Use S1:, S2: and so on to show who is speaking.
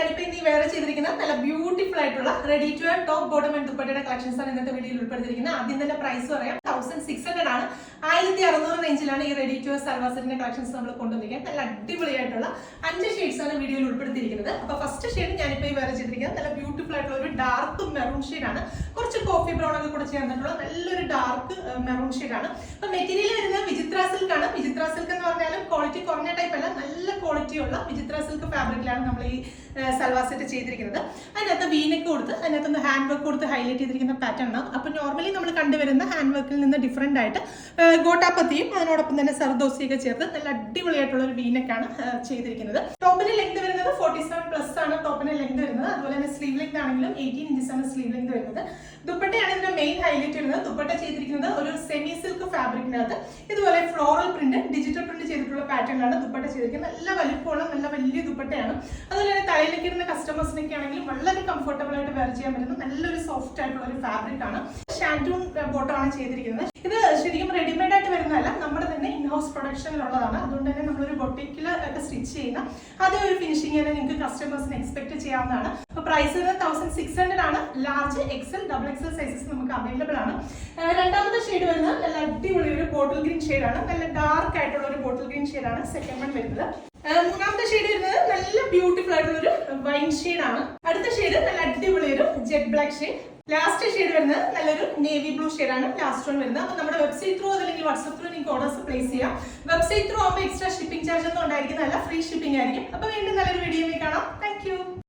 S1: ഞാനിപ്പോൾ ഇനി വേറെ ചെയ്തിരിക്കുന്ന നല്ല ബ്യൂട്ടിഫുൾ ആയിട്ടുള്ള ready to wear top bottom and ദുപ്പട്ടയുടെ കളക്ഷൻസ് ആണ് ഇന്നത്തെ വീഡിയോയിൽ ഉൾപ്പെടുത്തിയിരിക്കുന്നത്. ആദ്യം തന്നെ പ്രൈസ് പറയാം. 1600 ആണ്. 1600 റേഞ്ചിലാണ് ഈ റെഡി ടു വെയർ സൽവാർ സെറ്റിന്റെ കളക്ഷൻസ് നമ്മൾ കൊണ്ടുവന്നിരിക്കുന്നത്. നല്ല അടിപൊളിയായിട്ടുള്ള 5 ഷെയ്ഡ്സ് ആണ് വീഡിയോയിൽ ഉൾപ്പെടുത്തിയിരിക്കുന്നത്. അപ്പോൾ ഫസ്റ്റ് ഷെയ്ഡ് ഞാനിപ്പോൾ ഈ വേറെ ചെയ്തിരിക്കുന്നത് നല്ല ബ്യൂട്ടിഫുൾ ആയിട്ടുള്ള ഒരു ഡാർക്ക് മെറൂൺ ഷെയ്ഡാണ്. കുറച്ച് കോഫി ബ്രൗൺ ഒക്കെ കൂടെ ചേർന്നിട്ടുള്ള നല്ലൊരു ഡാർക്ക് മെറൂൺ ഷെയ്ഡാണ്. അപ്പൊ മെറ്റീരിയൽ വരുന്നത് വിചിത്ര സിൽക്ക് ആണ്. വിചിത്ര സിൽക്ക് എന്ന് പറഞ്ഞാലും ക്വാളിറ്റി കുറഞ്ഞ ടൈപ്പ് അല്ല, നല്ല ക്വാളിറ്റിയുള്ള വിചിത്ര സിൽക്ക് ഫാബ്രിക്കിലാണ് നമ്മൾ ഈ സൽവാർ സെറ്റ് ചെയ്തിരിക്കുന്നത്. അതിനകത്ത് വീനൊക്കെ കൊടുത്ത് അതിനകത്ത് ഹാൻഡ് വർക്ക് കൊടുത്ത് ഹൈലൈറ്റ് ചെയ്തിരിക്കുന്ന പാറ്റേൺ ആണ്. അപ്പൊ നോർമലി നമ്മൾ കണ്ടുവരുന്ന ഹാൻഡ് വർക്കിൽ നിന്ന് ഡിഫറെന്റ് ആയിട്ട് ഗോട്ടാപ്പത്തിയും അതിനോടൊപ്പം തന്നെ സർദോസിയൊക്കെ ചേർത്ത് നല്ല അടിപൊളിയായിട്ടുള്ള ഒരു വീനൊക്കെയാണ് ചെയ്തിരിക്കുന്നത്. ടോപ്പിന് ലെങ്ത് വരുന്നത് 47+ ആണ് ടോപ്പിന് ലെങ്ത് വരുന്നത്. അതുപോലെ തന്നെ സ്ലീവ് ലെങ്ത് ആണെങ്കിലും 18 ഇഞ്ചസ് ആണ് സ്ലീവ് ലെങ്ത് വരുന്നത്. ദുപ്പട്ടയാണ് ഇതിന്റെ മെയിൻ ഹൈലൈറ്റ് വരുന്നത്. ദുപ്പട്ട ചെയ്തിരിക്കുന്നത് ഒരു സെമി സിൽക്ക് ഫാബ്രിക്കിനകത്ത് ഇതുപോലെ ഫ്ലോറൽ പ്രിന്റ് ഡിജിറ്റൽ പ്രിന്റ് ചെയ്തിട്ടുള്ള പാറ്റേണിലാണ് ദുപ്പട്ട ചെയ്തിരിക്കുന്നത്. നല്ല വലിപ്പമുള്ള നല്ല വലിയ ദുപ്പട്ടയാണ്. അതുപോലെ തന്നെ തലയിലേക്ക് ഇരുന്ന കസ്റ്റമേഴ്സിനൊക്കെ ആണെങ്കിലും വളരെ കംഫർട്ടബിൾ ആയിട്ട് വെയർ ചെയ്യാൻ പറ്റുന്ന നല്ലൊരു സോഫ്റ്റ് ആയിട്ടുള്ള ഒരു ഫാബ്രിക് ആണ്. ഷാൻറ്റൂൺ ബോട്ടം ആണ് ചെയ്തിരിക്കുന്നത്. ഇത് ശരിക്കും റെഡിമെയ്ഡ് ആയിട്ട് വരുന്നതല്ല, നമ്മുടെ തന്നെ ഇൻഹൗസ് പ്രൊഡക്ഷനിലുള്ളതാണ്. അതുകൊണ്ട് തന്നെ നമ്മളൊരു ബൊട്ടിക്കിൽ ഒക്കെ സ്റ്റിച്ച് ചെയ്യുന്ന അതേ ഒരു ഫിനിഷിംഗ് തന്നെ നിങ്ങൾക്ക് കസ്റ്റമേഴ്സിന് എക്സ്പെക്ട് ചെയ്യാവുന്നതാണ്. അപ്പോൾ പ്രൈസ് 1600 ആണ്. Large XL double XL sizes നമുക്ക് അവൈലബിൾ ആണ്. രണ്ടാമത്തെ ഷെയ്ഡ് വരുന്നത് നല്ല അടിപൊളി ഒരു ബോട്ടിൽ ഗ്രീൻ ഷെയ്ഡാണ്. നല്ല ഡാർക്ക് ആയിട്ടുള്ള ഒരു ബോട്ടിൽ ഗ്രീൻ ഷെയ്ഡാണ് സെക്കൻഡ് വൺ വരുന്നത്. മൂന്നാമത്തെ ഷെയ്ഡ് വരുന്നത് നല്ല ബ്യൂട്ടിഫുൾ ആയിട്ടുള്ള ഒരു വൈൻ ഷെയ്ഡാണ്. അടുത്ത ഷെയ്ഡ് നല്ല അടിപൊളി ഒരു jet black shade. Last shade വരുന്നത് നല്ലൊരു നേവി ബ്ലൂ ഷെയ്ഡാണ് ലാസ്റ്റ് വൺ വരുന്നത്. അപ്പോൾ നമ്മുടെ വെബ്സൈറ്റ് ത്രൂ അല്ലെങ്കിൽ വാട്സ്ആപ്പ് ത്രൂ നിങ്ങൾക്ക് ഓർഡേഴ്സ് പ്ലേസ് ചെയ്യാം. വെബ്സൈറ്റ് ത്രൂ ആകുമ്പോൾ എക്സ്ട്രാ ഷിപ്പിംഗ് ചാർജ് ഒന്നും ഉണ്ടായിരിക്കുന്നതല്ല, ഫ്രീ ഷിപ്പിംഗ് ആയിരിക്കും. അപ്പോൾ വീണ്ടും നല്ലൊരു വീഡിയോ കാണാം. Thank you.